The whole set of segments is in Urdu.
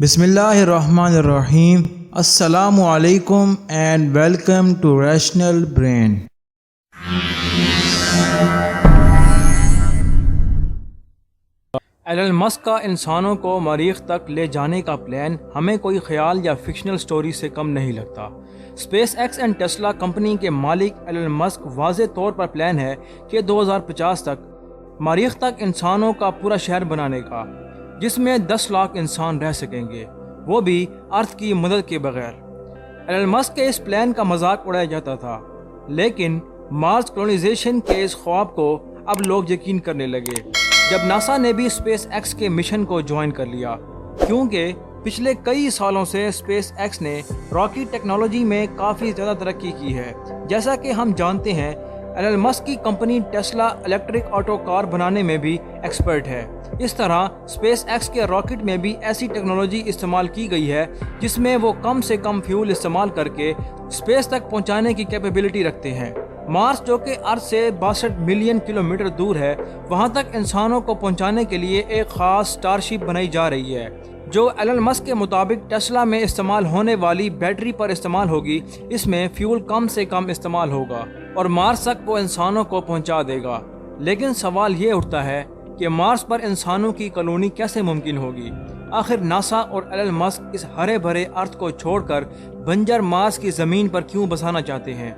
بسم اللہ الرحمن الرحیم۔ السلام علیکم and welcome to rational brain. Elon Musk کا انسانوں کو مریخ تک لے جانے کا پلان ہمیں کوئی خیال یا فکشنل سٹوری سے کم نہیں لگتا۔ Space x and Tesla company کے مالک ایلن مسک واضح طور پر پلان ہے کہ 2050 تک مریخ تک انسانوں کا پورا شہر بنانے کا، جس میں 10 لاکھ انسان رہ سکیں گے، وہ بھی ارتھ کی مدد کے بغیر۔ ایلن مسک کے اس پلان کا مذاق اڑایا جاتا تھا، لیکن مارس کولونائزیشن کے اس خواب کو اب لوگ یقین کرنے لگے جب ناسا نے بھی اسپیس ایکس کے مشن کو جوائن کر لیا، کیونکہ پچھلے کئی سالوں سے اسپیس ایکس نے راکٹ ٹیکنالوجی میں کافی زیادہ ترقی کی ہے۔ جیسا کہ ہم جانتے ہیں، ایلن مسک کی کمپنی ٹیسلا الیکٹرک آٹو کار بنانے میں بھی ایکسپرٹ ہے۔ اس طرح اسپیس ایکس کے راکٹ میں بھی ایسی ٹیکنالوجی استعمال کی گئی ہے جس میں وہ کم سے کم فیول استعمال کر کے اسپیس تک پہنچانے کی کیپیبلٹی رکھتے ہیں۔ مارس، جو کہ ارتھ سے 62 ملین کلومیٹر دور ہے، وہاں تک انسانوں کو پہنچانے کے لیے ایک خاص اسٹار شپ بنائی جا رہی ہے، جو ایلن مسک کے مطابق ٹیسلا میں استعمال ہونے والی بیٹری پر استعمال ہوگی۔ اس میں فیول کم سے کم استعمال ہوگا اور مارس تک وہ انسانوں کو پہنچا دے گا۔ لیکن سوال یہ اٹھتا ہے کہ مارس پر انسانوں کی کالونی کیسے ممکن ہوگی؟ آخر ناسا اور ایلن مسک اس ہرے بھرے ارتھ کو چھوڑ کر بنجر مارس کی زمین پر کیوں بسانا چاہتے ہیں؟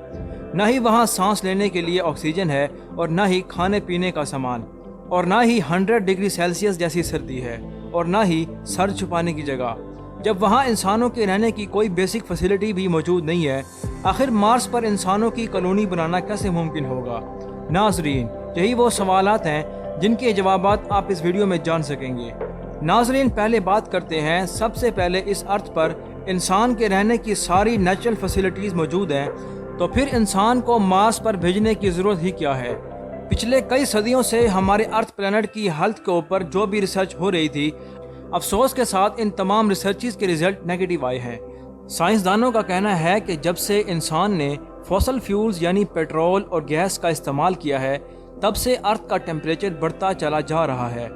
نہ ہی وہاں سانس لینے کے لیے آکسیجن ہے، اور نہ ہی کھانے پینے کا سامان، اور نہ ہی 100 ڈگری سیلسیس جیسی سردی ہے، اور نہ ہی سر چھپانے کی جگہ۔ جب وہاں انسانوں کے رہنے کی کوئی بیسک فیسلٹی بھی موجود نہیں ہے، آخر مارس پر انسانوں کی کالونی بنانا کیسے ممکن ہوگا؟ ناظرین، یہی وہ سوالات ہیں جن کے جوابات آپ اس ویڈیو میں جان سکیں گے۔ ناظرین، پہلے بات کرتے ہیں، سب سے پہلے اس ارتھ پر انسان کے رہنے کی ساری نیچرل فیسلٹیز موجود ہیں، تو پھر انسان کو مارس پر بھیجنے کی ضرورت ہی کیا ہے؟ پچھلے کئی صدیوں سے ہمارے ارتھ پلانٹ کی ہیلتھ کے اوپر جو بھی ریسرچ ہو رہی تھی، افسوس کے ساتھ ان تمام ریسرچز کے ریزلٹ نیگیٹو آئے ہیں۔ سائنسدانوں کا کہنا ہے کہ جب سے انسان نے فوسل فیولز یعنی پیٹرول اور گیس کا استعمال کیا ہے، تب سے ارتھ کا ٹیمپریچر بڑھتا چلا جا رہا ہے،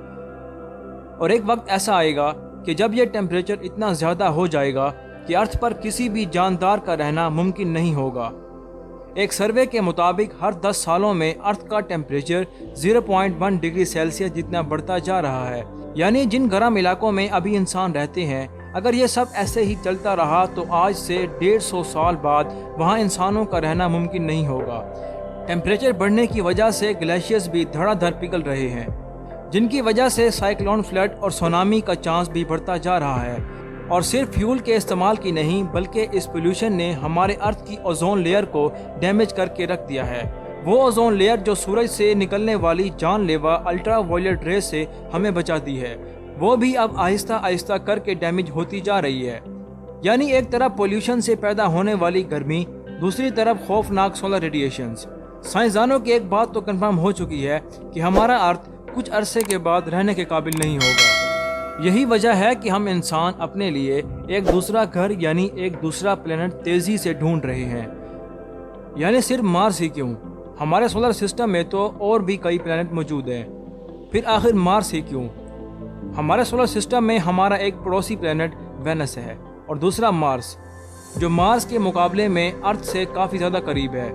اور ایک وقت ایسا آئے گا کہ جب یہ ٹیمپریچر اتنا زیادہ ہو جائے گا کہ ارتھ پر کسی بھی جاندار کا رہنا ممکن نہیں ہوگا۔ ایک سروے کے مطابق ہر 10 سالوں میں ارتھ کا ٹیمپریچر 0.1 ڈگری سیلسیس جتنا بڑھتا جا رہا ہے، یعنی جن گرم علاقوں میں ابھی انسان رہتے ہیں، اگر یہ سب ایسے ہی چلتا رہا تو آج سے 150 سال بعد وہاں انسانوں کا رہنا ممکن نہیں ہوگا۔ ٹیمپریچر بڑھنے کی وجہ سے گلیشیئرز بھی دھڑا دھڑ پگھل رہے ہیں، جن کی وجہ سے سائیکلون فلڈ اور سونامی کا چانس بھی بڑھتا جا رہا ہے۔ اور صرف فیول کے استعمال کی نہیں، بلکہ اس پولیوشن نے ہمارے ارتھ کی اوزون لیئر کو ڈیمیج کر کے رکھ دیا ہے۔ وہ اوزون لیئر جو سورج سے نکلنے والی جان لیوا الٹرا وائلٹ ریز سے ہمیں بچاتی ہے، وہ بھی اب آہستہ آہستہ کر کے ڈیمیج ہوتی جا رہی ہے۔ یعنی ایک طرف پولیوشن سے پیدا ہونے والی گرمی، دوسری طرف خوفناک سولر ریڈیشنز۔ سائنسدانوں کی ایک بات تو کنفرم ہو چکی ہے کہ ہمارا ارتھ کچھ عرصے کے بعد رہنے کے قابل نہیں ہوگا۔ یہی وجہ ہے کہ ہم انسان اپنے لیے ایک دوسرا گھر یعنی ایک دوسرا پلانٹ تیزی سے ڈھونڈ رہے ہیں۔ یعنی صرف مارس ہی کیوں؟ ہمارے سولر سسٹم میں تو اور بھی کئی پلانٹ موجود ہیں، پھر آخر مارس ہی کیوں؟ ہمارے سولر سسٹم میں ہمارا ایک پڑوسی پلانٹ وینس ہے، اور دوسرا مارس، جو مارس کے مقابلے میں ارتھ سے کافی زیادہ قریب ہے۔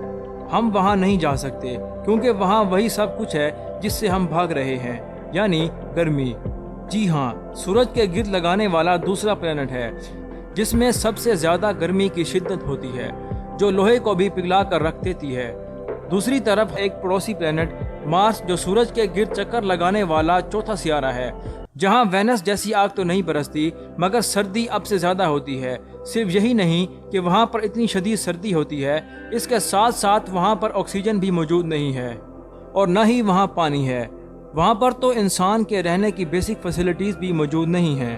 ہم وہاں نہیں جا سکتے کیونکہ وہاں وہی سب کچھ ہے جس سے ہم بھاگ رہے ہیں، یعنی گرمی۔ جی ہاں، سورج کے گرد لگانے والا دوسرا پلانٹ ہے جس میں سب سے زیادہ گرمی کی شدت ہوتی ہے، جو لوہے کو بھی پگھلا کر رکھ دیتی ہے۔ دوسری طرف ایک پڑوسی پلانٹ مارس، جو سورج کے گرد چکر لگانے والا چوتھا سیارہ ہے، جہاں وینس جیسی آگ تو نہیں برستی، مگر سردی اب سے زیادہ ہوتی ہے۔ صرف یہی نہیں کہ وہاں پر اتنی شدید سردی ہوتی ہے، اس کے ساتھ ساتھ وہاں پر آکسیجن بھی موجود نہیں ہے، اور نہ ہی وہاں پانی ہے۔ وہاں پر تو انسان کے رہنے کی بیسک فیسلٹیز بھی موجود نہیں ہیں۔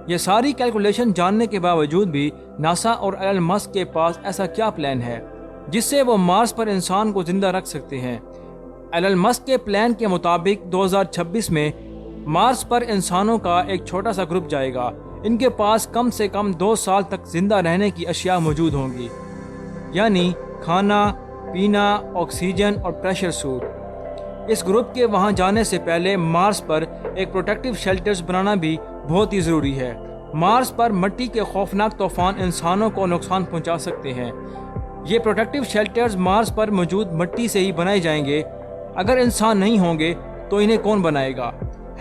یہ ساری کیلکولیشن جاننے کے باوجود بھی ناسا اور ایلن مسک کے پاس ایسا کیا پلان ہے جس سے وہ مارس پر انسان کو زندہ رکھ سکتے ہیں؟ ایلن مسک کے پلان کے مطابق 2026 میں مارس پر انسانوں کا ایک چھوٹا سا گروپ جائے گا۔ ان کے پاس کم سے کم 2 سال تک زندہ رہنے کی اشیاء موجود ہوں گی، یعنی کھانا، پینا، آکسیجن اور پریشر سوٹ۔ اس گروپ کے وہاں جانے سے پہلے مارس پر ایک پروٹیکٹیو شیلٹرز بنانا بھی بہت ہی ضروری ہے، مارس پر مٹی کے خوفناک طوفان انسانوں کو نقصان پہنچا سکتے ہیں۔ یہ پروٹیکٹیو شیلٹرز مارس پر موجود مٹی سے ہی بنائے جائیں گے۔ اگر انسان نہیں ہوں گے تو انہیں کون بنائے گا؟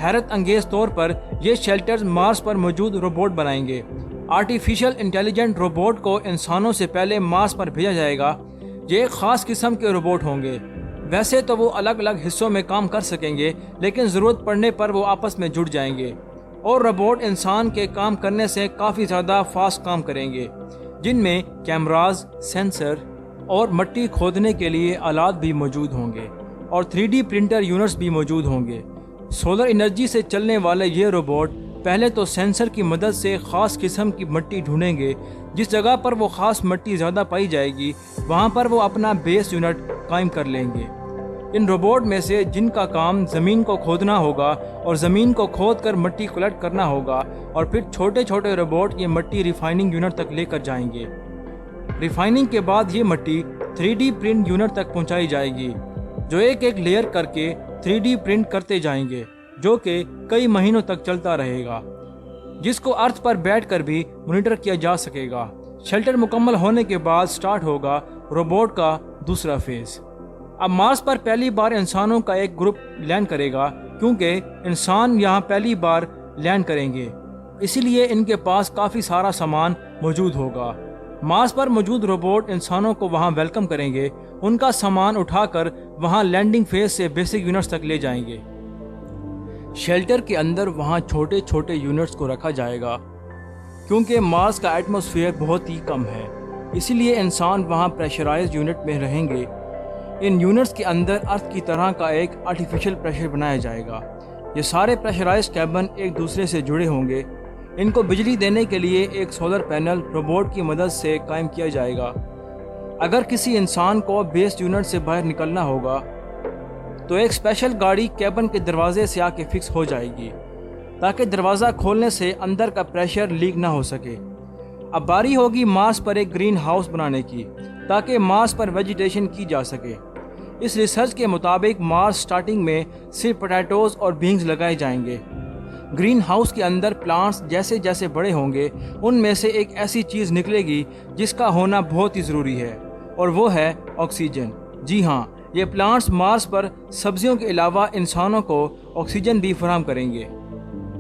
حیرت انگیز طور پر یہ شیلٹرز مارس پر موجود روبوٹ بنائیں گے۔ آرٹیفیشل انٹیلیجنٹ روبوٹ کو انسانوں سے پہلے مارس پر بھیجا جائے گا۔ یہ ایک خاص قسم کے روبوٹ ہوں گے۔ ویسے تو وہ الگ الگ حصوں میں کام کر سکیں گے، لیکن ضرورت پڑنے پر وہ آپس میں جڑ جائیں گے، اور روبوٹ انسان کے کام کرنے سے کافی زیادہ فاسٹ کام کریں گے، جن میں کیمراز، سینسر اور مٹی کھودنے کے لیے آلات بھی موجود ہوں گے، اور 3D پرنٹر یونٹس بھی موجود ہوں گے۔ سولر انرجی سے چلنے والے یہ روبوٹ پہلے تو سینسر کی مدد سے خاص قسم کی مٹی ڈھونڈیں گے۔ جس جگہ پر وہ خاص مٹی زیادہ پائی جائے گی وہاں پر وہ اپنا بیس یونٹ قائم کر لیں گے۔ ان روبوٹ میں سے جن کا کام زمین کو کھودنا ہوگا اور زمین کو کھود کر مٹی کلیکٹ کرنا ہوگا، اور پھر چھوٹے چھوٹے روبوٹ یہ مٹی ریفائننگ یونٹ تک لے کر جائیں گے۔ ریفائننگ کے بعد یہ مٹی 3D پرنٹ یونٹ تک پہنچائی جائے گی، جو ایک ایک لیئر کر کے 3D پرنٹ کرتے جائیں گے، جو کہ کئی مہینوں تک چلتا رہے گا، جس کو ارتھ پر بیٹھ کر بھی مانیٹر کیا جا سکے گا۔ شیلٹر مکمل ہونے کے بعد سٹارٹ ہوگا روبوٹ کا دوسرا فیز۔ اب مارس پر پہلی بار انسانوں کا ایک گروپ لینڈ کرے گا، کیونکہ انسان یہاں پہلی بار لینڈ کریں گے، اسی لیے ان کے پاس کافی سارا سامان موجود ہوگا۔ مارس پر موجود روبوٹ انسانوں کو وہاں ویلکم کریں گے، ان کا سامان اٹھا کر وہاں لینڈنگ فیز سے بیسک یونٹس تک لے جائیں گے۔ شیلٹر کے اندر وہاں چھوٹے چھوٹے یونٹس کو رکھا جائے گا، کیونکہ مارس کا ایٹماسفیئر بہت ہی کم ہے، اسی لیے انسان وہاں پریشرائز یونٹ میں رہیں گے۔ ان یونٹس کے اندر ارتھ کی طرح کا ایک آرٹیفیشل پریشر بنایا جائے گا۔ یہ سارے پریشرائز کیبن ایک دوسرے سے جڑے ہوں گے۔ ان کو بجلی دینے کے لیے ایک سولر پینل روبوٹ کی مدد سے قائم کیا جائے گا۔ اگر کسی انسان کو بیس یونٹ سے باہر نکلنا ہوگا تو ایک اسپیشل گاڑی کیبن کے دروازے سے آ کے فکس ہو جائے گی، تاکہ دروازہ کھولنے سے اندر کا پریشر لیک نہ ہو سکے۔ اب باری ہوگی مارس پر ایک گرین ہاؤس بنانے کی، تاکہ مارس پر ویجیٹیشن کی جا سکے۔ اس ریسرچ کے مطابق مارس سٹارٹنگ میں صرف پوٹیٹوز اور بینز لگائے جائیں گے۔ گرین ہاؤس کے اندر پلانٹس جیسے جیسے بڑے ہوں گے ان میں سے ایک ایسی چیز نکلے گی جس کا ہونا بہت ہی ضروری ہے، اور وہ ہے آکسیجن۔ جی ہاں، یہ پلانٹس مارس پر سبزیوں کے علاوہ انسانوں کو آکسیجن بھی فراہم کریں گے،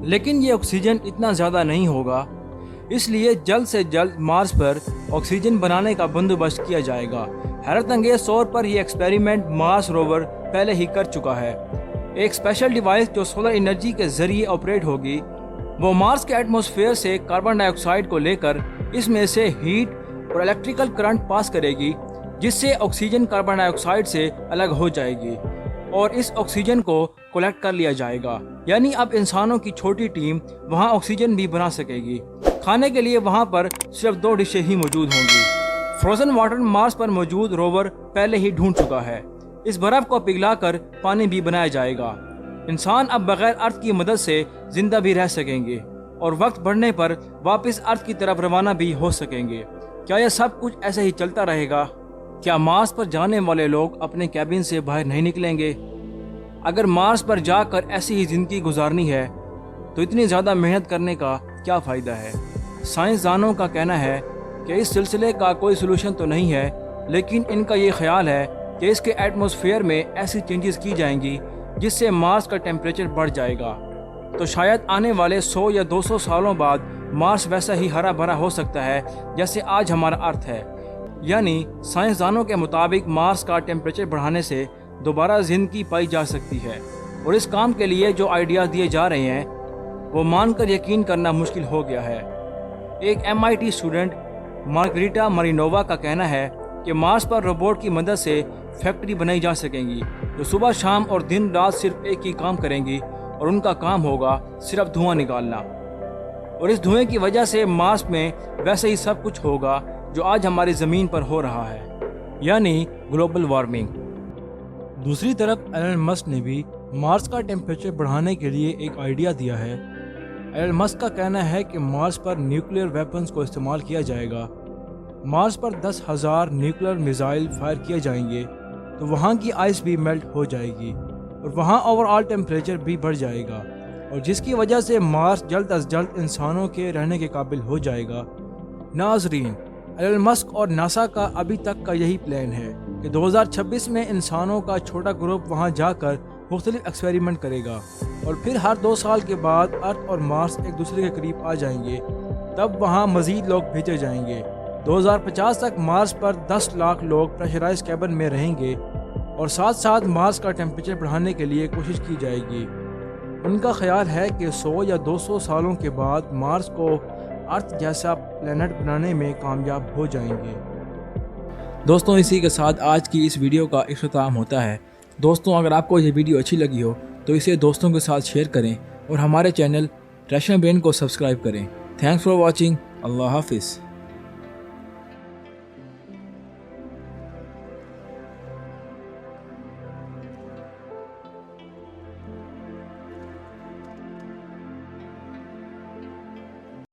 لیکن یہ آکسیجن اتنا زیادہ نہیں ہوگا، اس لیے جلد سے جلد مارس پر آکسیجن بنانے کا بندوبست کیا جائے گا۔ حیرت انگیز طور پر یہ ایکسپیریمنٹ مارس روور پہلے ہی کر چکا ہے۔ ایک اسپیشل ڈیوائس جو سولر انرجی کے ذریعے آپریٹ ہوگی، وہ مارس کے ایٹماسفیئر سے کاربن ڈائی آکسائڈ کو لے کر اس میں سے ہیٹ اور الیکٹریکل کرنٹ پاس کرے گی، جس سے آکسیجن کاربن ڈائی آکسائڈ سے الگ ہو جائے گی، اور اس آکسیجن کو کلیکٹ کر لیا جائے گا۔ یعنی اب انسانوں کی چھوٹی ٹیم وہاں آکسیجن بھی بنا سکے گی۔ کھانے کے لیے وہاں پر صرف 2 ڈشیں ہی موجود ہوں گی۔ فروزن واٹر مارس پر موجود روور پہلے ہی ڈھونڈ چکا ہے۔ اس برف کو پگھلا کر پانی بھی بنایا جائے گا۔ انسان اب بغیر ارتھ کی مدد سے زندہ بھی رہ سکیں گے، اور وقت بڑھنے پر واپس ارتھ کی طرف روانہ بھی ہو سکیں گے۔ کیا یہ سب کچھ ایسے ہی چلتا رہے گا؟ کیا مارس پر جانے والے لوگ اپنے کیبن سے باہر نہیں نکلیں گے؟ اگر مارس پر جا کر ایسی ہی زندگی گزارنی ہے تو اتنی زیادہ محنت کرنے کا کیا فائدہ ہے؟ سائنسدانوں کا کہنا ہے کہ اس سلسلے کا کوئی سلوشن تو نہیں ہے، لیکن ان کا یہ خیال ہے کہ اس کے ایٹماسفیئر میں ایسی چینجز کی جائیں گی جس سے مارس کا ٹیمپریچر بڑھ جائے گا، تو شاید آنے والے 100 یا 200 سالوں بعد مارس ویسا ہی ہرا بھرا ہو سکتا ہے جیسے آج ہمارا ارتھ ہے۔ یعنی سائنسدانوں کے مطابق مارس کا ٹیمپریچر بڑھانے سے دوبارہ زندگی پائی جا سکتی ہے، اور اس کام کے لیے جو آئیڈیاز دیے جا رہے ہیں وہ مان کر یقین کرنا مشکل ہو گیا ہے۔ ایک MIT اسٹوڈنٹ مارگریٹا مرینووا کا کہنا ہے کہ مارس پر روبوٹ کی مدد سے فیکٹری بنائی جا سکیں گی، جو صبح شام اور دن رات صرف ایک ہی کام کریں گی، اور ان کا کام ہوگا صرف دھواں نکالنا، اور اس دھوئیں کی وجہ سے مارس میں ویسے ہی سب کچھ ہوگا جو آج ہماری زمین پر ہو رہا ہے، یعنی گلوبل وارمنگ۔ دوسری طرف ایلن مسک نے بھی مارس کا ٹیمپریچر بڑھانے کے لیے ایک آئیڈیا دیا ہے۔ ایلن مسک کا کہنا ہے کہ مارس پر نیوکلیئر ویپنز کو استعمال کیا جائے گا۔ مارس پر 10,000 نیوکلیئر میزائل فائر کیے جائیں گے تو وہاں کی آئس بھی میلٹ ہو جائے گی، اور وہاں اوور آل ٹیمپریچر بھی بڑھ جائے گا، اور جس کی وجہ سے مارس جلد از جلد انسانوں کے رہنے کے قابل ہو جائے گا۔ ناظرین، ایلن مسک اور ناسا کا ابھی تک کا یہی پلان ہے کہ 2026 میں انسانوں کا چھوٹا گروپ وہاں جا کر مختلف ایکسپیریمنٹ کرے گا اور پھر ہر 2 سال کے بعد ارتھ اور مارس ایک دوسرے کے قریب آ جائیں گے، تب وہاں مزید لوگ بھیجے جائیں گے۔ 2050 تک مارس پر 10 لاکھ لوگ پریشرائز کیبن میں رہیں گے اور ساتھ ساتھ مارس کا ٹیمپریچر بڑھانے کے لیے کوشش کی جائے گی۔ ان کا خیال ہے کہ 100 یا 200 سالوں کے بعد مارس کو ارتھ جیسا پلینٹ بنانے میں کامیاب ہو جائیں گے۔ دوستوں، اسی کے ساتھ آج کی اس ویڈیو کا اختتام ہوتا ہے۔ دوستوں، اگر آپ کو یہ ویڈیو اچھی لگی ہو تو اسے دوستوں کے ساتھ شیئر کریں اور ہمارے چینل ریشنل برین کو سبسکرائب کریں۔ Thanks for watching. اللہ حافظ۔